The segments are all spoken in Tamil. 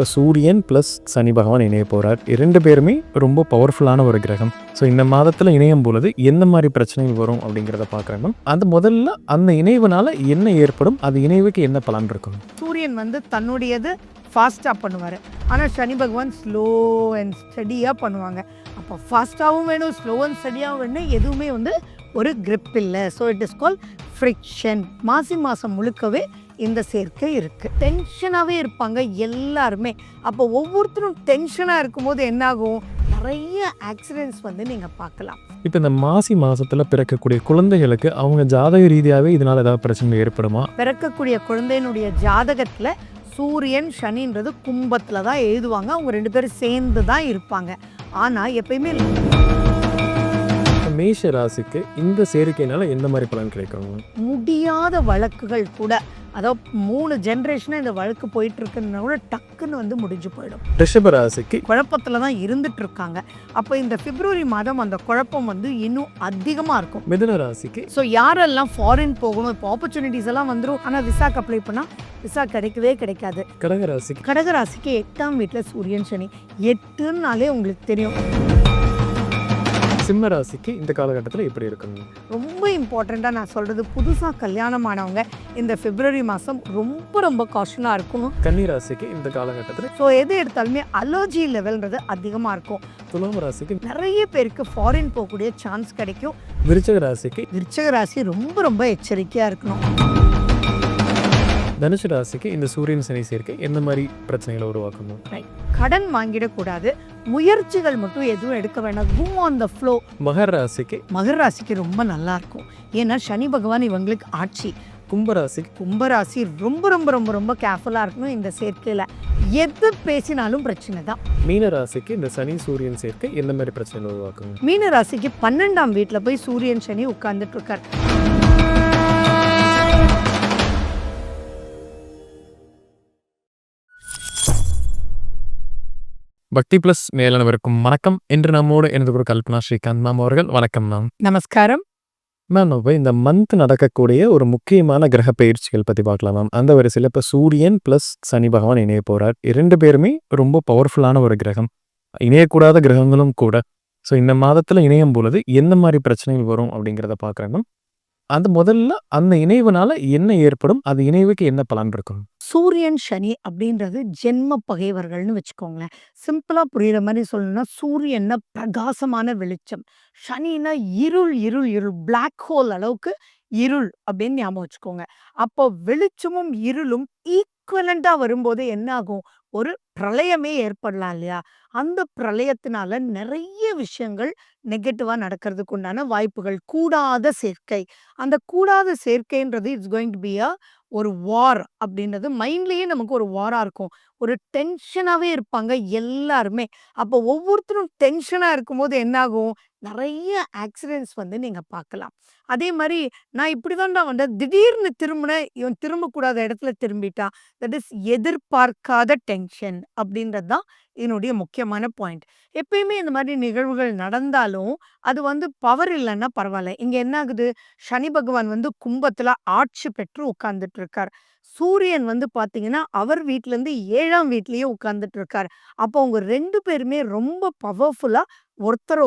இப்போ சூரியன் ப்ளஸ் சனி பகவான் இணைய போகிறார். 2 பேருமே ரொம்ப பவர்ஃபுல்லான ஒரு கிரகம். ஸோ இந்த மாதத்தில் இணையும் பொழுது எந்த மாதிரி பிரச்சனைகள் வரும் அப்படிங்கிறத பார்க்குறேன். அந்த முதல்ல அந்த இணைவுனால என்ன ஏற்படும், அது இணைவுக்கு என்ன பலன் இருக்கும்? சூரியன் தன்னுடையது ஃபாஸ்ட்டாக பண்ணுவார், ஆனால் சனி பகவான் ஸ்லோ அண்ட் ஸ்டடியாக பண்ணுவாங்க. அப்போ ஃபாஸ்ட்டாகவும் வேணும், ஸ்லோ அண்ட் ஸ்டடியாகவும் வேணும், எதுவுமே ஒரு கிரிப் இல்லை. So it is call friction. மாசி மாதம் முழுக்கவே இந்த சேர்க்கை இருக்குது. டென்ஷனாகவே இருப்பாங்க எல்லாருமே. அப்போ ஒவ்வொருத்தரும் டென்ஷனாக இருக்கும்போது என்னாகும், நிறைய ஆக்சிடென்ட்ஸ் நீங்கள் பார்க்கலாம். இப்போ இந்த மாசி மாதத்தில் பிறக்கக்கூடிய குழந்தைகளுக்கு அவங்க ஜாதக ரீதியாகவே இதனால் ஏதாவது பிரச்சனை ஏற்படுமா? பிறக்கக்கூடிய குழந்தையினுடைய ஜாதகத்தில் சூரியன் சனின்றது கும்பத்தில் தான் எழுதுவாங்க. அவங்க 2 பேரும் சேர்ந்து தான் இருப்பாங்க. ஆனால் எப்பயுமே மேஷ ராசிக்கு இந்த சேர்க்கையினால எந்த மாதிரி பலன் கிடைக்கும்? முடியாத வழக்குகள் கூட, அதாவது 3 ஜென்ரேஷனாக இந்த வழக்கு போயிட்டு இருக்குன்னா கூட டக்குன்னு முடிஞ்சு போயிடும். ரிஷப ராசிக்கு குழப்பத்தில் தான் இருந்துட்டு இருக்காங்க. அப்போ இந்த பிப்ரவரி மாதம் அந்த குழப்பம் இன்னும் அதிகமாக இருக்கும். மிதுன ராசிக்கு ஸோ யாரெல்லாம் ஃபாரின் போகணும், இப்போ ஆப்பர்ச்சுனிட்டிஸ் எல்லாம் வந்துடும், ஆனால் விசாக்கு அப்ளை பண்ணால் விசா கிடைக்கவே கிடைக்காது. கடகராசிக்கு 8ஆம் வீட்டில் சூரியன் சனி. 8னாலே உங்களுக்கு தெரியும். சிம்ம ராசிக்கு இந்த காலகட்டத்தில் எப்படி இருக்குங்க? ரொம்ப இம்பார்ட்டண்ட்டாக நான் சொல்கிறது, புதுசாக கல்யாணமானவங்க இந்த பிப்ரவரி மாதம் ரொம்ப ரொம்ப காஷனாக இருக்கணும். கன்னி ராசிக்கு இந்த காலகட்டத்தில் ஸோ எது எடுத்தாலுமே அலர்ஜி லெவல்ன்றது அதிகமாக இருக்கும். துலாம் ராசிக்கு நிறைய பேருக்கு ஃபாரின் போகக்கூடிய சான்ஸ் கிடைக்கும். விருச்சக ராசி ரொம்ப ரொம்ப எச்சரிக்கையாக இருக்கணும். தனுசு ராசிக்கு இந்த சூரியன் சனி சேர்க்கை எந்த மாதிரி பிரச்சனைகளை உருவாக்கணும்? கடன் வாங்கிடக்கூடாது, முயற்சிகள் மட்டும் எதுவும் எடுக்க வேண்டாம், கோ ஆன் த ஃப்ளோ. மகர ராசிக்கு ரொம்ப நல்லா இருக்கும். ஏன்னா சனி பகவான் இவங்களுக்கு ஆட்சி. கும்பராசி ரொம்ப ரொம்ப ரொம்ப ரொம்ப கேர்ஃபுல்லாக இருக்கணும். இந்த சேர்க்கையில் எது பேசினாலும் பிரச்சனை தான். மீன ராசிக்கு இந்த சனி சூரியன் சேர்க்கை எந்த மாதிரி பிரச்சனை உருவாக்கும்? மீன ராசிக்கு 12ஆம் வீட்டில் போய் சூரியன் சனி உட்கார்ந்துட்டு இருக்கார். பக்தி பிளஸ் மேலனவருக்கும் வணக்கம். என்று நம்மோடு எனது ஒரு கல்பனா ஸ்ரீகாந்த் மேம் அவர்கள். வணக்கம் மேம். நமஸ்காரம் மேம். இப்போ இந்த மந்த் நடக்கக்கூடிய ஒரு முக்கியமான கிரக பயிற்சிகள் பற்றி பார்க்கலாம் மேம். அந்த வரிசையில் இப்போ சூரியன் ப்ளஸ் சனி பகவான் இணைய போகிறார். 2 பேருமே ரொம்ப பவர்ஃபுல்லான ஒரு கிரகம், இணையக்கூடாத கிரகங்களும் கூட. ஸோ இந்த மாதத்தில் இணையும் பொழுது எந்த மாதிரி பிரச்சனைகள் வரும் அப்படிங்கிறத பார்க்குறேன் மேம். அந்த முதல்ல அந்த இணைவுனால என்ன ஏற்படும், அது இணைவுக்கு என்ன பலன் இருக்கும்? சூரியன் சனி அப்படின்றது ஜென்ம பகைவர்கள்னு வச்சுக்கோங்களேன். சிம்பிளா புரியுற மாதிரி சொல்லணும்னா, சூரியன்னா பிரகாசமான வெளிச்சம், சனின்னா இருள் இருள் இருள், பிளாக் ஹோல் அளவுக்கு இருள் அப்படின்னு ஞாபகம் வச்சுக்கோங்க. அப்போ வெளிச்சமும் இருளும் ஈக்குவலண்டா வரும்போது என்ன ஆகும், ஒரு பிரளயமே ஏற்படலாம் இல்லையா? அந்த பிரளயத்தினால நிறைய விஷயங்கள் நெகட்டிவா நடக்கிறதுக்கு உண்டான வாய்ப்புகள். கூடாத சேர்க்கை, அந்த கூடாத சேர்க்கைன்றது இட்ஸ் கோயிங் டு பி ஒரு வார் அப்படின்றது மைண்ட்லயே நமக்கு ஒரு வாரா இருக்கும். ஒரு டென்ஷனாவே இருப்பாங்க எல்லாருமே. அப்போ ஒவ்வொருத்தரும் டென்ஷனா இருக்கும்போது என்னாகும், நிறைய ஆக்சிடென்ட்ஸ் நீங்க பார்க்கலாம். அதே மாதிரி நான் இப்படிதான்டா திடீர்னு திரும்பினேன், இவன் திரும்பக்கூடாத இடத்துல திரும்பிட்டான். தட் இஸ் எதிர்பார்க்காத டென்ஷன் அப்படின்றது தான் என்னுடைய முக்கியமான பாயிண்ட். எப்பயுமே இந்த மாதிரி நிகழ்வுகள் நடந்தாலும் அது பவர் இல்லைன்னா பரவாயில்ல. இங்க என்ன ஆகுது, சனி பகவான் கும்பத்துல ஆட்சி பெற்று உட்கார்ந்துட்டு இருக்கார். சூரியன் பாத்தீங்கன்னா அவர் வீட்டுல இருந்து 7ஆம் வீட்லயே உட்கார்ந்துட்டு இருக்கார். அப்போ அவங்க 2 பேருமே ரொம்ப பவர்ஃபுல்லா ஒருத்தர்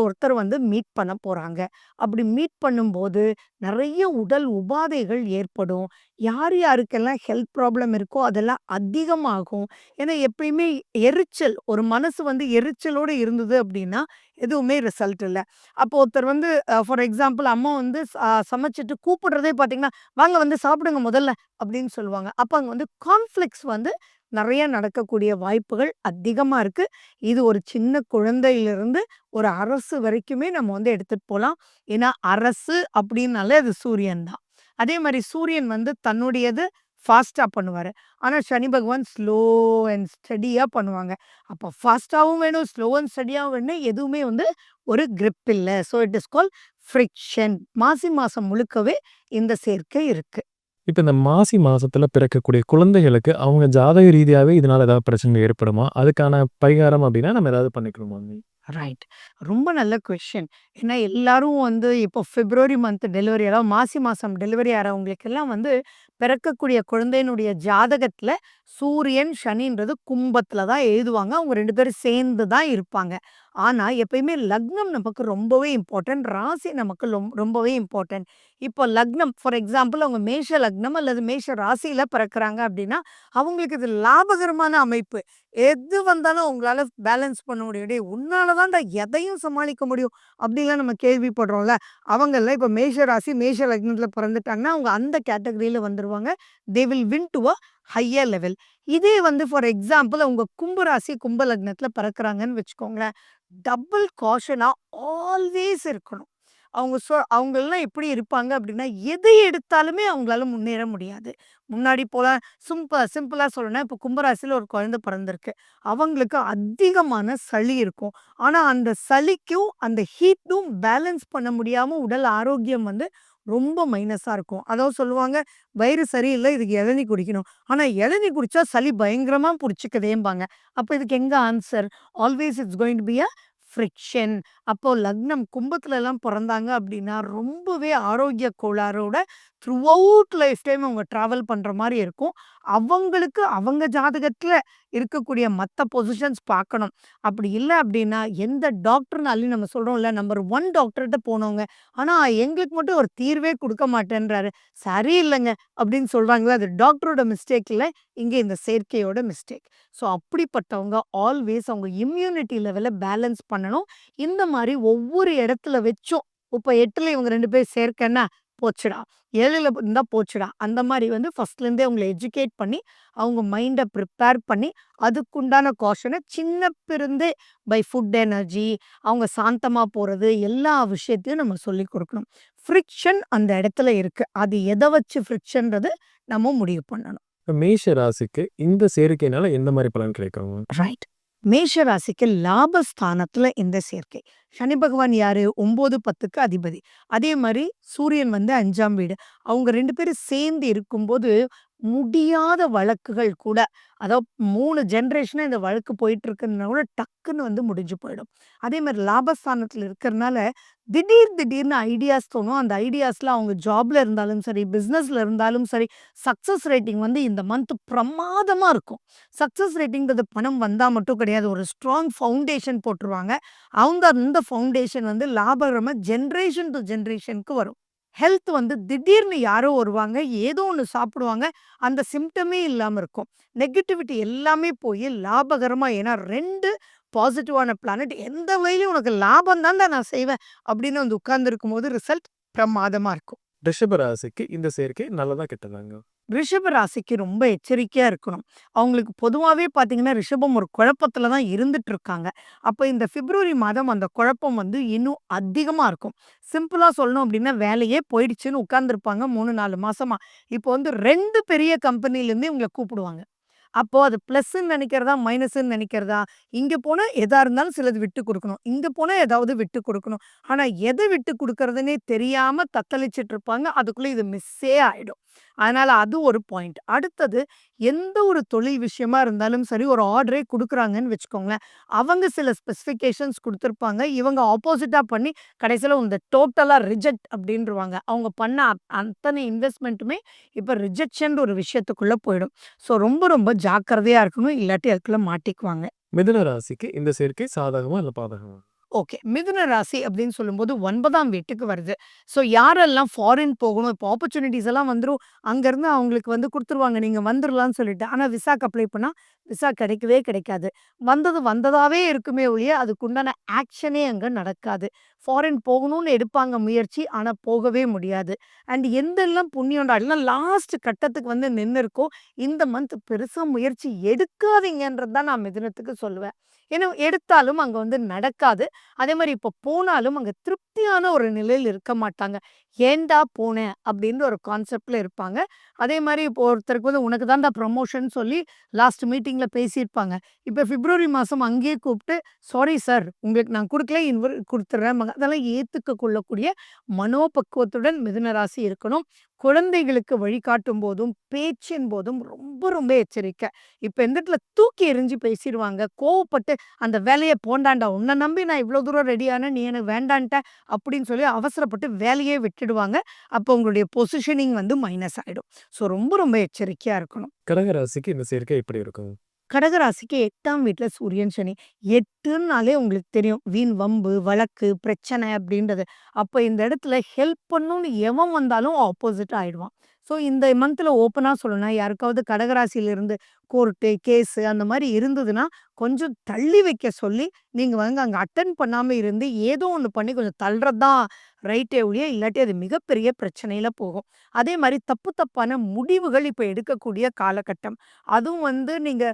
மீட் பண்ண போறாங்க. அப்படி மீட் பண்ணும்போது நிறைய உடல் உபாதைகள் ஏற்படும். யார் யாருக்கெல்லாம் ஹெல்த் ப்ராப்ளம் இருக்கோ அதெல்லாம் அதிகமாகும். ஏன்னா எப்பயுமே எரிச்சல், ஒரு மனசு எரிச்சலோட இருந்தது அப்படின்னா எதுவுமே ரிசல்ட் இல்லை. அப்போ ஒருத்தர் ஃபார் எக்ஸாம்பிள் அம்மா சமைச்சிட்டு கூப்பிடுறதே பார்த்தீங்கன்னா, வாங்க சாப்பிடுங்க முதல்ல அப்படின்னு சொல்லுவாங்க. அப்போ அங்கே கான்ஃப்ளிக்ட்ஸ் நிறைய நடக்கக்கூடிய வாய்ப்புகள் அதிகமா இருக்கு. இது ஒரு சின்ன குழந்தையிலிருந்து ஒரு அரசு வரைக்குமே நம்ம எடுத்துட்டு போலாம். ஏன்னா அரசு அப்படின்னாலே அது சூரியன் தான். அதே மாதிரி சூரியன் தன்னுடையது ஃபாஸ்டா பண்ணுவாரு, ஆனா சனி பகவான் ஸ்லோ அண்ட் ஸ்டடியா பண்ணுவாங்க. அப்போ ஃபாஸ்டாவும் வேணும், ஸ்லோ அண்ட் ஸ்டடியாவும் வேணும், எதுவுமே ஒரு கிரிப் இல்லை. So it is call friction. மாசி மாசம் முழுக்கவே இந்த சேர்க்கை இருக்கு. இப்போ இந்த மாசி மாதத்தில் பிறக்கக்கூடிய குழந்தைகளுக்கு அவங்க ஜாதக ரீதியாகவே இதனால் ஏதாவது பிரச்சனை ஏற்படுமா? அதுக்கான பரிகாரம் அப்படின்னா நம்ம ஏதாவது பண்ணிக்கணுமா? ரைட். ரொம்ப நல்ல கொஸ்டின். ஏன்னா எல்லாரும் வந்து இப்போ பிப்ரவரி மந்த் டெலிவரி அதாவது மாசி மாசம் டெலிவரி ஆறவங்களுக்கெல்லாம் வந்து பிறக்கக்கூடிய குழந்தையினுடைய ஜாதகத்துல சூரியன், சனின்றது கும்பத்துல தான் எழுதுவாங்க. அவங்க 2 பேரும் சேர்ந்து தான் இருப்பாங்க. ஆனா எப்பயுமே லக்னம் நமக்கு ரொம்பவே இம்பார்ட்டன்ட். ராசி நமக்கு ரொம்பவே இம்பார்ட்டன்ட். இப்போ லக்னம் ஃபார் எக்ஸாம்பிள் அவங்க மேஷ லக்னம் அல்லது மேஷ ராசியில பிறக்குறாங்க அப்படின்னா, அவங்களுக்கு இது லாபகரமான அமைப்பு. எது வந்தாலும் அவங்களால பேலன்ஸ் பண்ண முடியும். "டேய் உன்னால தான்டா எதையும் சமாளிக்க முடியும்." அப்படிலாம் நம்ம கேள்விப்படுறோம்ல. அவங்கலாம் இப்ப மேஷ ராசி, மேஷ லக்னத்துல பொறந்துட்டாங்கன்னா, அவங்க அந்த கேட்டகரியில வந்துருவாங்க. They will win to a higher level. இதே வந்து ஃபார் எக்ஸாம்பிள் அவங்க கும்ப ராசி, கும்ப லக்னத்துல பிறக்குறாங்கன்னு வச்சுக்கோங்களேன். டபுள் காஷனா ஆல்வேஸ் இருக்கணும். அவங்கலாம் எப்படி இருப்பாங்க அப்படின்னா, எது எடுத்தாலுமே அவங்களால முன்னேற முடியாது. முன்னாடி போல சிம்பிளா சொல்லணும்னா, இப்போ கும்பராசியில ஒரு குழந்தை பிறந்திருக்கு. அவங்களுக்கு அதிகமான சளி இருக்கும். ஆனா, அந்த சளிக்கும், அந்த ஹீட்டும் பேலன்ஸ் பண்ண முடியாம உடல் ஆரோக்கியம் வந்து ரொம்ப மைனஸா இருக்கும். அதாவது சொல்லுவாங்க, "வயிறு சரியில்ல, இதுக்கு இளநீ குடிக்கணும்." ஆனா, இளநீ குடிச்சா சளி பயங்கரமா புடிச்சுக்குதேம்பாங்க. அப்ப இதுக்கு எங்க answer? Always it's going to be a friction. அப்போ லக்னம் கும்பத்துலலாம் பொறந்தாங்க அப்படின்னா, ரொம்பவே ஆரோக்கிய கோளாறோட த்ரூ அவுட் லைஃப் டைம் அவங்க டிராவல் பண்ற மாரி இருக்கும். அவங்களுக்கு அவங்க ஜாதகத்துல இருக்கக்கூடிய மத்த பொசிஷன்ஸ் பார்க்கணும். அப்படி இல்ல அப்படின்னா, எந்த டாக்டர்னாலயும் நம்ம சொல்றோம்ல, நம்பர் 1 டாக்டர்ட்ட போனோங்க. ஆனா, எங்களுக்கு மட்டும் ஒரு தீர்வே குடுக்க மாட்டேன்றாரு. சரியில்லங்க அப்படின்னு சொல்றாங்கல்ல, அது டாக்டரோட மிஸ்டேக் இல்ல. இங்க இந்த சேர்க்கையோட மிஸ்டேக். ஸோ அப்படிப்பட்டவங்க ஆல்வேஸ் அவங்க இம்யூனிட்டி லெவல பேலன்ஸ் பண்ணணும். இந்த மாரி ஒவ்வொரு இடத்துல வச்சும், இப்ப 8ல இவங்க 2 பேர் சேர்க்கைன்னா, போச்சுடா. 7ல இருந்தா போச்சுடா. அந்த மாரி வந்து ஃபர்ஸ்ட்லேருந்தே அவங்கள எஜுகேட் பண்ணி, அவங்க மைண்ட ப்ரிப்பேர் பண்ணி, அதுக்குண்டான காஷன சின்னப்பிருந்தே பை ஃபுட் எனர்ஜி, அவங்க சாந்தமா போறது, எல்லா விஷயத்தையும் நம்ம சொல்லிக் குடுக்கணும். ஃப்ரிக்ஷன் அந்த இடத்துல இருக்கு. அது எத வச்சு ஃப்ரிக்ஷன்றது நம்ம முடிவு பண்ணணும். இப்ப மேஷ ராசிக்கு இந்த சேர்க்கையினால எந்த மாரி பலன் கிடைக்குங்க? ரைட். மேஷ ராசிக்கு லாபஸ்தானத்துல இந்த சேர்க்கை. சனி பகவான் யாரு? 9, 10க்கு அதிபதி. அதே மாரி சூரியன் வந்து 5ஆம் வீடு. அவங்க 2 பேரும் சேர்ந்து இருக்கும்போது, முடியாத வழக்குகள் கூட, அதாவது 3 ஜெனரேஷனா இந்த வழக்கு போயிட்டு இருக்குன்னா கூட டக்குன்னு வந்து முடிஞ்சு போயிடும். அதே மாரி லாபஸ்தானத்துல இருக்கிறனால, திடீர்னு ஐடியாஸ் தோணும். அந்த ஐடியாஸ்ல அவங்க ஜாப்ல இருந்தாலும் சரி, பிசினஸ்ல இருந்தாலும் சரி, சக்சஸ் ரேட்டிங் வந்து இந்த மந்த் பிரமாதமா இருக்கும். சக்சஸ் ரேட்டிங்கிறது பணம் வந்தா மட்டும் கிடையாது. ஒரு ஸ்ட்ராங் ஃபவுண்டேஷன் போட்டுருவாங்க. அவங்க அந்த ஃபவுண்டேஷன் வந்து லாபகரமா ஜெனரேஷன் டூ ஜெனரேஷனுக்கு வரும். ஹெல்த் வந்து திடீர்னு யாரோ வருவாங்க. ஏதோ ஒண்ணு சாப்பிடுவாங்க. அந்த சிம்ப்டமே இல்லாம இருக்கும். நெகட்டிவிட்டி எல்லாமே போயி லாபகரமா ஏன்னா 2 பாசிட்டிவான பிளானட் எந்த வழியிலும் உனக்கு லாபம் தான்டா நான் செய்வேன் அப்படின்னு வந்து உட்கார்ந்திருக்கும்போது ரிசல்ட் பிரமாதமா இருக்கும். ரிஷப ராசிக்கு இந்த சேர்க்கை நல்லதா கெட்டதாங்க? ரிஷப ராசிக்கு ரொம்ப எச்சரிக்கையா இருக்கணும். அவங்களுக்கு பொதுவாவே பார்த்தீங்கன்னா, ரிஷபம் ஒரு குழப்பத்துல தான் இருந்துட்டு இருக்காங்க. அப்ப இந்த பிப்ரவரி மாதம் அந்த குழப்பம் வந்து இன்னும் அதிகமா இருக்கும். சிம்பிளா சொல்லணும் அப்டின்னா, வேலையே போயிடுச்சுன்னு உட்கார்ந்திருப்பாங்க 3, 4 மாசமா. இப்போ வந்து 2 பெரிய கம்பெனிலேருந்து இவங்கள கூப்பிடுவாங்க. அப்போ அது பிளஸ்ன்னு நெனைக்கிறதா, மைனஸ்ன்னு நெனைக்கிறதா? இங்க போனா எதா இருந்தாலும் சிலது விட்டு குடுக்கணும். இங்க போனா ஏதாவது விட்டு குடுக்கணும். ஆனா எத விட்டு குடுக்குறதுன்னே தெரியாம தத்தளிச்சுட்டு இருப்பாங்க. அதுக்குள்ள இது மிஸ்ஸே ஆயிடும். அதனால அது ஒரு பாயிண்ட். அடுத்தது எந்த ஒரு தொழில் விஷயமா இருந்தாலும் சரி, ஒரு ஆர்டரே குடுக்குறாங்கன்னு வச்சுக்கோங்களேன். அவங்க சில ஸ்பெசிஃபிகேஷன்ஸ் குடுத்திருப்பாங்க. இவங்க ஆப்போசிட்டா பண்ணி கடைசியில இந்த டோட்டலா ரிஜெக்ட் அப்டின்ருவாங்க. அவங்க பண்ண அத்தனை இன்வெஸ்ட்மென்ட்டுமே இப்ப ரிஜெக்ஷன்ற ஒரு விஷயத்துக்குள்ள போயிடும். ஸோ ரொம்ப ஜாக்கிரதையா இருக்கணும். இல்லாட்டி அதுக்குள்ள மாட்டிக்குவாங்க. மிதுன ராசிக்கு இந்த சேர்க்கை சாதகமா இல்ல பாதகமா? ஓகே. மிதுன ராசி அப்படின்னு சொல்லும்போது 9ஆம் வீட்டுக்கு வருது. ஸோ யாரெல்லாம் ஃபாரின் போகணும், இப்போ ஆப்பர்ச்சுனிட்டீஸ் எல்லாம் வந்துரும். அங்கருந்து அவங்களுக்கு வந்து குடுத்துருவாங்க. நீங்க வந்துரலாம்னு சொல்லிட்டு. ஆனா விசாக்கு அப்ளை பண்ணா, விசா கிடைக்கவே கிடைக்காது. வந்தது வந்ததாவே இருக்குமே ஒழிய, அதுக்குண்டான ஆக்ஷனே அங்க நடக்காது. ஃபாரின் போகணும்னு எடுப்பாங்க முயற்சி. ஆனா போகவே முடியாது. அண்ட் எந்தெல்லாம் புண்ணியம்டா எல்லாம் லாஸ்ட் கட்டத்துக்கு வந்து நின்னுருக்கோ, இந்த மந்த் பெருசா முயற்சி எடுக்காதீங்கன்றது தான் நான் மிதுனத்துக்கு சொல்லுவேன். ஏன்னா எடுத்தாலும் அங்க வந்து நடக்காது. அதே மாரி இப்போ போனாலும் அங்க திருப்தியான ஒரு நிலையில இருக்க மாட்டாங்க. "ஏன்டா போனேன்?" அப்படின்னு ஒரு கான்செப்ட்ல இருப்பாங்க. அதே மாரி இப்போ ஒருத்தருக்கு வந்து உனக்கு தான்டா ப்ரமோஷன் சொல்லி லாஸ்ட் மீட்டிங்ல பேசியிருப்பாங்க. இப்ப பிப்ரவரி மாசம் அங்கேயே கூப்ட்டு, "சாரி சார், உங்களுக்கு நான் குடுக்கல, இவர் குடுத்துடுறேன்பாங்க." அதெல்லாம் ஏத்துக்க கொள்ளக்கூடிய மனோபக்குவத்துடன் மிதுன ராசி இருக்கணும். குழந்தைகளுக்கு வழிகாட்டும் போதும், பேச்சின் போதும் ரொம்ப ரொம்ப எச்சரிக்கை. இப்ப எந்த இடத்துல தூக்கி எறிஞ்சு பேசிருவாங்க. கோவப்பட்டு, "அந்த வேலைய போண்டான்டா, உன்ன நம்பி நான் இவ்ளோ தூரம் ரெடி ஆனேன், நீ எனக்கு வேண்டான்ட்ட" அப்படின்னு சொல்லி அவசரப்பட்டு வேலையே விட்டுடுவாங்க. அப்போ உங்களுடைய பொசிஷனிங் வந்து மைனஸ் ஆயிடும். ஸோ ரொம்ப ரொம்ப எச்சரிக்கையா இருக்கணும். கடக ராசிக்கு இந்த சேர்க்கை எப்படி இருக்கும்? கடகராசிக்கு 8ஆம் வீட்ல சூரியன், சனி. 8ன்னாலே உங்களுக்கு தெரியும். வீண் வம்பு, வழக்கு, பிரச்சனை அப்படின்றது. அப்ப இந்த இடத்துல ஹெல்ப் பண்ணணும்னு எவன் வந்தாலும் ஆப்போசிட்டா ஆயிடுவான். ஸோ இந்த மந்த்ல ஓப்பனா சொல்லணும்னா, யாருக்காவது கடகராசியிலிருந்து கோர்ட்டு, கேஸு அந்த மாரி இருந்ததுன்னா, கொஞ்சம் தள்ளி வைக்க சொல்லி, நீங்க வந்து அங்க அட்டெண்ட் பண்ணாம இருந்து, ஏதோ ஒண்ணு பண்ணி கொஞ்சம் தள்றது தான் ரைட்டே ஒழிய, இல்லாட்டி அது மிகப்பெரிய பிரச்சனையில போகும். அதே மாரி தப்பு தப்பான முடிவுகள் இப்ப எடுக்கக்கூடிய காலகட்டம். அதுவும் வந்து நீங்க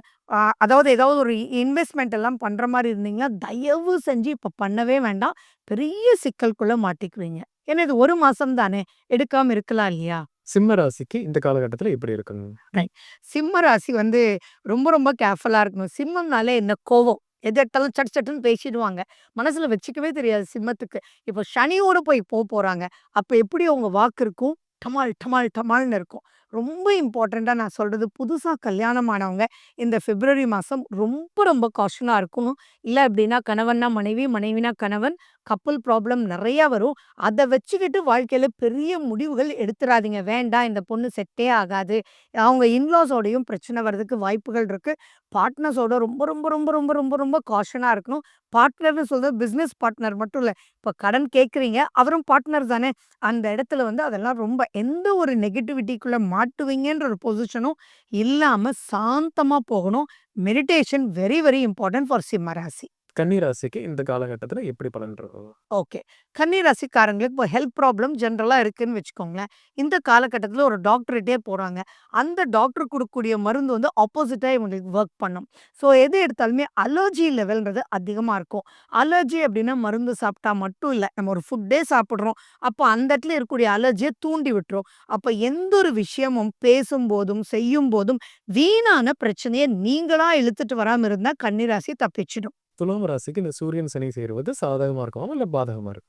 அதாவது ஏதாவது ஒரு இன்வெஸ்ட்மென்ட் எல்லாம் பண்ற மாரி இருந்தீங்கன்னா, தயவு செஞ்சு இப்ப பண்ணவே வேண்டாம். பெரிய சிக்கலுக்குள்ள மாட்டிக்குவீங்க. ஏன்னா இது 1 மாசம் தானே! எடுக்காம இருக்கலாம் இல்லையா? சிம்ம ராசிக்கு இந்த காலகட்டத்தில எப்படி இருக்குங்க? ரைட். சிம்ம ராசி வந்து ரொம்ப ரொம்ப கேர்ஃபுல்லா இருக்கணும். சிம்மம்னாலே என்ன கோவம். எது எடுத்தாலும் சட்டு சட்டுன்னு பேசிடுவாங்க. மனசுல வச்சுக்கவே தெரியாது சிம்மத்துக்கு. இப்போ சனியோட போய் போறாங்க. அப்ப எப்படி அவங்க வாக்கு இருக்கும்? டமால், டமால், டமால்னு இருக்கும். ரொம்ப இம்பார்ட்டன்ட்டா நான் சொல்றது, புதுசா கல்யாணம் ஆனவங்க இந்த பிப்ரவரி மாசம் ரொம்ப ரொம்ப காஷனா இருக்கணும். இல்ல அப்படின்னா கணவன்னா மனைவி, மனைவினா கணவன், கப்புல் ப்ராப்ளம் நெறைய வரும். அத வச்சுக்கிட்டு வாழ்க்கையில பெரிய முடிவுகள் எடுத்துறாதீங்க. வேண்டாம் இந்த பொண்ணு செட்டே ஆகாது. அவங்க இன்லாஸோடையும் பிரச்சனை வர்றதுக்கு வாய்ப்புகள் இருக்கு. பார்ட்னர்ஸோட ரொம்ப ரொம்ப ரொம்ப ரொம்ப ரொம்ப ரொம்ப காஷனா இருக்கணும். பார்ட்னர்ன்னு சொல்றது பிசினஸ் பார்ட்னர் மட்டும் இல்ல. இப்ப கடன் கேட்கிறீங்க, அவரும் பார்ட்னர் தானே! அந்த இடத்துல வந்து அதெல்லாம் ரொம்ப எந்த ஒரு நெகட்டிவிட்டிக்குள்ள மாட்டுவீங்கன்ற ஒரு பொசிஷனும் இல்லாம சாந்தமா போகணும். Meditation very very important for சிம்ம ராசி. கன்னி ராசிக்கு இந்த காலகட்டத்தில எப்படி பலன் இருக்கும்? ஓகே. கன்னி ராசிக்காரங்களுக்கு இப்போ ஹெல்த் ப்ராப்ளம் ஜென்ரலா இருக்குன்னு வச்சுக்கோங்களேன். இந்த காலகட்டத்தில ஒரு டாக்டர்ட்டயே போறாங்க. அந்த டாக்டர் குடுக்கக்கூடிய மருந்து வந்து ஆப்போசிட்டா இவங்களுக்கு வொர்க் பண்ணும். ஸோ எது எடுத்தாலுமே அலர்ஜி லெவல்ன்றது அதிகமா இருக்கும். அலர்ஜி அப்டின்னா மருந்து சாப்பிட்டா மட்டும் இல்ல. நம்ம ஒரு ஃபுட்டே சாப்பிடுறோம். அப்போ அந்த இடத்துல இருக்கக்கூடிய அலர்ஜிய தூண்டி விட்டுரும். அப்ப எந்த ஒரு விஷயமும் பேசும்போதும், செய்யும்போதும் வீணான பிரச்சனைய நீங்களா இழுத்துட்டு வராம இருந்தா கன்னி ராசி தப்பிச்சுடும். துலாம் ராசிக்கு இந்த சூரியன், சனி சேருவது சாதகமா இருக்குமா? இல்ல பாதகமா இருக்குமா?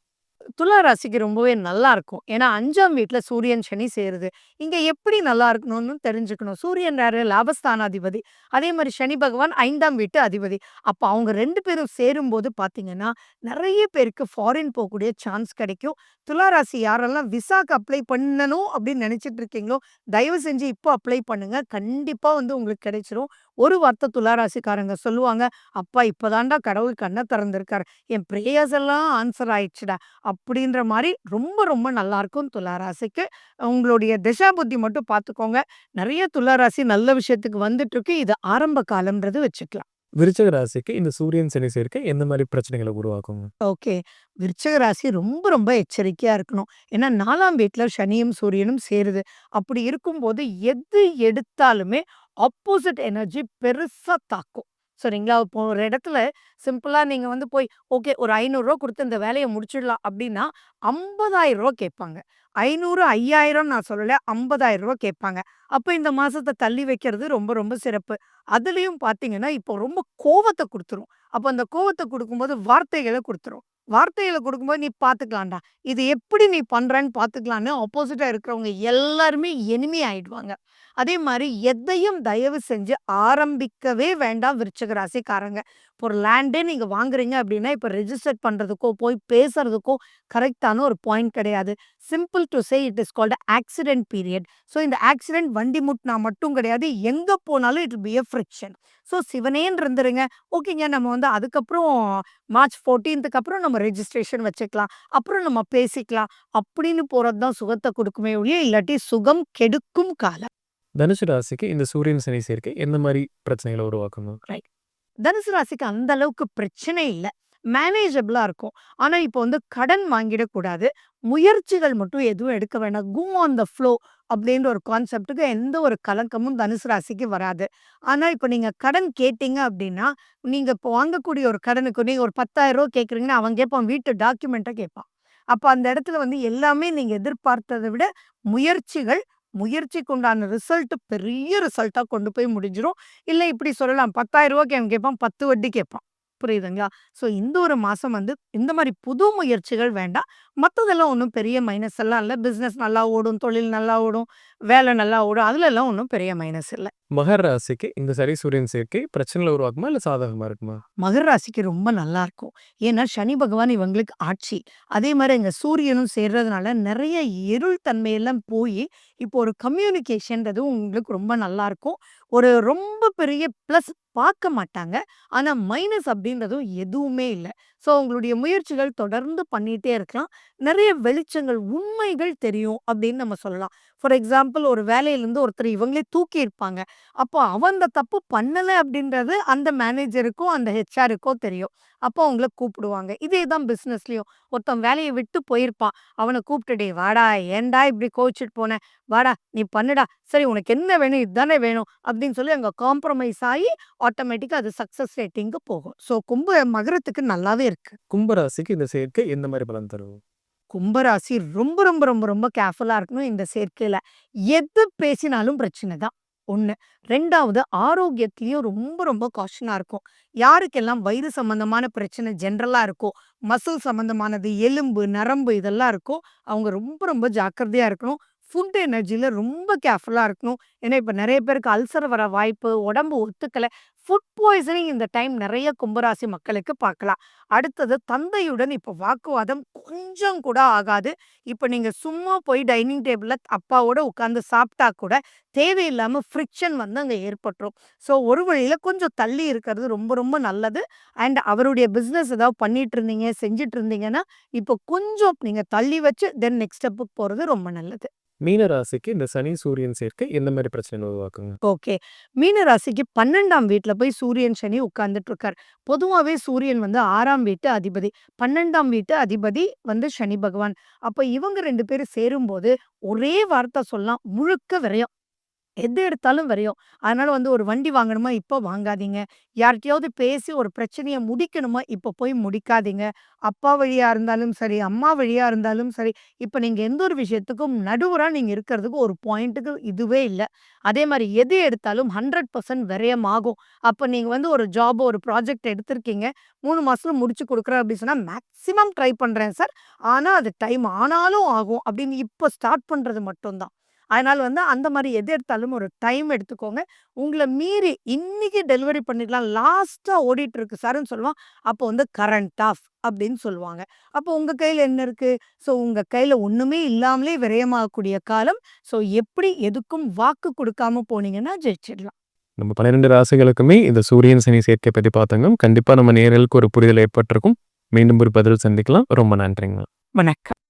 துலா ராசிக்கு ரொம்பவே நல்லா இருக்கும். ஏன்னா 5ஆம் வீட்ல சூரியன், சனி சேருது. இங்க எப்படி நல்லா இருக்கணும்னு தெரிஞ்சுக்கணும். சூரியன் யாரு? லாபஸ்தானாதிபதி. அதே மாரி சனி பகவான் 5ஆம் வீட்டு அதிபதி. அப்ப அவங்க 2 பேரும் சேரும்போது பார்த்தீங்கன்னா, நெறைய பேருக்கு ஃபாரின் போக்கூடிய சான்ஸ் கிடைக்கும். துலா ராசி யாரெல்லாம் விசாக்கு அப்ளை பண்ணணும் அப்படின்னு நெனைச்சிட்டு இருக்கீங்களோ, தயவு செஞ்சு இப்போ அப்ளை பண்ணுங்க. கண்டிப்பா வந்து உங்களுக்கு கிடைச்சிரும். ஒரு வார்த்தை துலா ராசிக்காரங்க சொல்லுவாங்க, "அப்பா இப்பதான்டா கடவுள் கண்ண திறந்திருக்காரு. என் பிரேயர்ஸ் எல்லாம் ஆன்ஸர் ஆயிடுச்சுடா." அப்படின்ற மாரி ரொம்ப ரொம்ப நல்லாருக்கும் துலா ராசிக்கு. உங்களுடைய திசா புத்தி மட்டும் பார்த்துக்கோங்க. நெறைய துலா ராசி நல்ல விஷயத்துக்கு வந்துட்டுருக்கு. இது ஆரம்ப காலம்ன்றது வச்சுக்கலாம். விருச்சிக ராசிக்கு இந்த சூரியன், சனி சேர்க்கை எந்த மாரி பிரச்சனைகள உருவாக்குங்க? ஓகே. விருச்சிக ராசி ரொம்ப ரொம்ப எச்சரிக்கையா இருக்கணும். ஏன்னா 4ஆம் வீட்ல சனியும், சூரியனும் சேருது. அப்படி இருக்கும்போது எது எடுத்தாலுமே ஆப்போசிட் எனர்ஜி பெருசா தாக்கும். சரிங்களா? இப்போ ஒரு இடத்துல சிம்பிளா நீங்க வந்து போய் ஓகே ஒரு ரூ. 500 குடுத்து இந்த வேலைய முடிச்சிடலாம் அப்படின்னா, ரூ. 50,000 கேட்பாங்க. 500, 5,000 நான் சொல்லல. ரூ. 50,000 கேட்பாங்க. அப்ப இந்த மாசத்த தள்ளி வைக்கிறது ரொம்ப ரொம்ப சிறப்பு. அதுலயும் பார்த்தீங்கன்னா, இப்போ ரொம்ப கோவத்த குடுத்துரும். அப்ப அந்த கோவத்த குடுக்கும்போது வார்த்தைகள குடுத்துரும். வார்த்தைகள குடுக்கும்போது, "நீ பார்த்துக்கலாம்டா. இது எப்படி நீ பண்றன்னு பார்த்துக்கலான்னு" ஆப்போசிட்டா இருக்கிறவங்க எல்லாருமே எனிமி ஆயிடுவாங்க. அதே மாரி எதையும் தயவு செஞ்சு ஆரம்பிக்கவே வேண்டாம் விருச்சிக ராசிக்காரங்க. இப்போ ஒரு லேண்டே நீங்க வாங்குறீங்க அப்படின்னா, இப்ப ரெஜிஸ்டர் பண்றதுக்கோ, போய் பேசுறதுக்கோ கரெக்ட்டான ஒரு பாயிண்ட் கிடையாது. Simple to say it is called accident period. So இந்த ஆக்சிடென்ட் வண்டி முட்டுனா மட்டும் கிடையாது. எங்க போனாலும் it will be a friction. So சிவனேன்னு இருந்துருங்க. ஓகேங்க நம்ம வந்து அதுக்கப்புறம் மார்ச் 14க்கு அப்புறம் நம்ம ரெஜிஸ்ட்ரேஷன் வச்சுக்கலாம். அப்புறம் நம்ம பேசிக்கலாம். அப்படின்னு போறது தான் சுகத்த குடுக்குமே ஒழிய, இல்லாட்டி சுகம் கெடுக்கும் காலம். தனுசு ராசிக்கு இந்த சூரியன், சனி சேர்க்கை எந்த மாரி பிரச்சனைகள உருவாக்குங்க? ரைட். தனுசு ராசிக்கு அந்த அளவுக்கு பிரச்சனை இல்ல. மேனேஜபிளா இருக்கும். ஆனா, இப்போ வந்து கடன் வாங்கிடக்கூடாது. முயற்சிகள் மட்டும் எதுவும் எடுக்க வேண்டாம். கோ ஆன் த ஃப்ளோ அப்டின்ற ஒரு கான்செப்ட்க்கு எந்த ஒரு கலக்கமும் தனுசு ராசிக்கு வராது. ஆனா, இப்ப நீங்க கடன் கேட்டீங்க அப்டின்னா, நீங்க இப்போ வாங்கக்கூடிய ஒரு கடனுக்கு நீங்க ஒரு ரூ. 10,000 கேட்கிறீங்கன்னா, அவன் கேட்பான் வீட்டு டாக்குமெண்ட்ட கேட்பான். அப்ப அந்த இடத்துல வந்து எல்லாமே நீங்க எதிர்பார்த்தத விட முயற்சிகள் முயற்சிக்கு உண்டான ரிசல்ட் பெரிய ரிசல்ட்டா கொண்டு போய் முடிஞ்சிரும். இல்ல இப்படி சொல்லலாம், ரூ. 10,000 அவன் கேட்பான், 10 வட்டி கேட்பான். புரியுதுங்களா? ஸோ இந்த ஒரு மாசம் வந்து இந்த மாரி புது முயற்சிகள் வேண்டாம். மத்ததெல்லாம் ஒண்ணும் பெரிய மைனஸ் எல்லாம் இல்ல. பிசினஸ் நல்லா ஓடும், தொழில் நல்லா ஓடும், வேலை நல்லா ஓடும். அதுலலாம் ஒண்ணும் பெரிய மைனஸ் இல்ல. மகர ராசிக்கு இந்த சனி சூரியன் சேர்க்கை பிரச்சனைகளை உருவாக்குமா இல்ல சாதகமா இருக்குமா? மகர ராசிக்கு ரொம்ப நல்லா இருக்கும். ஏன்னா சனி பகவான் இவங்களுக்கு ஆட்சி. அதே மாரி இங்க சூரியனும் சேர்றதுனால நெறைய இருள் தன்மையெல்லாம் போயி, இப்போ ஒரு கம்யூனிகேஷன்றது உங்களுக்கு ரொம்ப நல்லா இருக்கும். ஒரு ரொம்ப பெரிய பிளஸ் பார்க்க மாட்டாங்க. ஆனா மைனஸ் அப்படின்றதும் எதுவுமே இல்ல. ஸோ உங்களுடைய முயற்சிகள் தொடர்ந்து பண்ணிட்டே இருக்கலாம். நெறைய வெளிச்சங்கள், உண்மைகள் தெரியும் அப்படின்னு நம்ம சொல்லலாம். ஃபார் எக்ஸாம்பிள் ஒரு வேலையிலேருந்து ஒருத்தர் இவங்களே தூக்கியிருப்பாங்க. அப்போ அவன் அந்த தப்பு பண்ணல அப்படின்றது அந்த மேனேஜருக்கோ, அந்த ஹெச்ஆருக்கோ தெரியும். அப்போ அவங்கள கூப்பிடுவாங்க. இதே தான் பிசினஸ்லயும். ஒருத்தன் வேலைய விட்டு போயிருப்பான். அவன கூப்பிட்டு, "டேய் வாடா, ஏன்டா இப்படி கோவிச்சுட்டு போன? வாடா, நீ பண்ணுடா. சரி உனக்கு என்ன வேணும்? இதுதானே வேணும்." அப்படின்னு சொல்லி அங்க காம்ப்ரமைஸ் ஆயி ஆட்டோமேட்டிக்கா அது சக்சஸ் ரேட்டிங்க்கு போகும். ஸோ மகரத்துக்கு நல்லாவே இருக்கு. கும்ப ராசிக்கு இந்த சேர்க்கை எந்த மாதிரி பலன் தரும்? கும்பராசி ரொம்ப ரொம்ப ரொம்ப ரொம்ப கேர்ஃபுல்லா இருக்கணும் இந்த சேர்க்கையில. எது பேசினாலும் பிரச்சனை தான். 1. 2வது ஆரோக்கியத்திலயும் ரொம்ப ரொம்ப காஷனா இருக்கும். யாருக்கெல்லாம் வயிறு சம்பந்தமான பிரச்சனை ஜென்ரலா இருக்கோ, மசில் சம்பந்தமானது, எலும்பு, நரம்பு இதெல்லாம் இருக்கோ, அவங்க ரொம்ப ரொம்ப ஜாக்கிரதையா இருக்கணும். ஃபுட் எனர்ஜில ரொம்ப கேர்ஃபுல்லா இருக்கணும். ஏன்னா இப்ப நெறைய பேருக்கு அல்சர் வர வாய்ப்பு, உடம்பு ஒத்துக்கல. ஃபுட் பாய்சனிங் இந்த டைம் நெறைய கும்பராசி மக்களுக்கு பார்க்கலாம். அடுத்தது தந்தையுடன் இப்ப வாக்குவாதம் கொஞ்சம் கூட ஆகாது. இப்ப நீங்க சும்மா போய் டைனிங் டேபிள்ல அப்பாவோட உட்கார்ந்து சாப்பிட்டா கூட தேவையில்லாம ஃப்ரிக்ஷன் வந்து அங்க ஏற்பட்டுரும். ஸோ ஒரு வழியில கொஞ்சம் தள்ளி இருக்கிறது ரொம்ப ரொம்ப நல்லது. அண்ட் அவருடைய பிசினஸ் ஏதாவது பண்ணிட்டு இருந்தீங்க, செஞ்சுட்டு இருந்தீங்கன்னா, இப்போ கொஞ்சம் நீங்க தள்ளி வச்சு தென் நெக்ஸ்ட் ஸ்டெப்புக்கு போறது ரொம்ப நல்லது. மீன ராசிக்கு இந்த சனி சூரியன் சேர்க்கை எந்த மாதிரி பிரச்சனை உருவாக்குங்க? ஓகே. மீன ராசிக்கு 12ஆம் வீட்ல போய் சூரியன், சனி உட்கார்ந்துட்டு இருக்கார். பொதுவாவே சூரியன் வந்து 6ஆம் வீட்டு அதிபதி. 12ஆம் வீட்டு அதிபதி வந்து சனி பகவான். அப்ப இவங்க 2 பேரும் சேரும்போது ஒரே வார்த்தை சொல்லலாம். முழுக்க விரயம். எது எடுத்தாலும் விரயம். அதனால வந்து ஒரு வண்டி வாங்கணுமா, இப்ப வாங்காதீங்க. யார்ட்டயாவது பேசி ஒரு பிரச்சனைய முடிக்கணுமா, இப்ப போய் முடிக்காதீங்க. அப்பா வழியா இருந்தாலும் சரி, அம்மா வழியா இருந்தாலும் சரி, இப்ப நீங்க எந்த ஒரு விஷயத்துக்கும் நடுவரா நீங்க இருக்கிறதுக்கு ஒரு பாயிண்ட்டுக்கு இதுவே இல்ல. அதே மாரி எது எடுத்தாலும் 100% விரயமாகும். அப்ப நீங்க வந்து ஒரு ஜாப், ஒரு ப்ராஜெக்ட் எடுத்திருக்கீங்க. 3 மாசத்துல முடிச்சு குடுக்குறேன் அப்படின்னு சொன்னா, மேக்ஸிமம் ட்ரை பண்றேன் சார். ஆனா அது டைம் ஆனாலும் ஆகும் அப்படின்னு இப்ப ஸ்டார்ட் பண்றது மட்டும் தான். அதனால வந்து அந்த மாரி எது எடுத்தாலும் ஒரு டைம் எடுத்துக்கோங்க. உங்கள மீறி இன்னைக்கு டெலிவரி பண்ணிடலாம். லாஸ்ட்டா ஓடிட்டு இருக்கு சார்ன்னு சொல்லுவான். அப்போ வந்து கரண்ட் ஆஃப் அப்படின்னு சொல்லுவாங்க. அப்போ உங்க கையில என்ன இருக்கு? ஸோ உங்க கையில ஒண்ணுமே இல்லாமலே விரயமாகக்கூடிய காலம். ஸோ எப்படி எதுக்கும் வாக்கு குடுக்காம போனீங்கன்னா ஜெயிச்சிடலாம். நம்ம 12 ராசிகளுக்குமே இந்த சூரியன் சனி சேர்க்கை பத்தி பார்த்தோங்க. கண்டிப்பா நம்ம நேயர்களுக்கு ஒரு புரிதல் ஏற்பட்டிருக்கும். மீண்டும் ஒரு பதில் சந்திக்கலாம். ரொம்ப நன்றிங்க. வணக்கம்.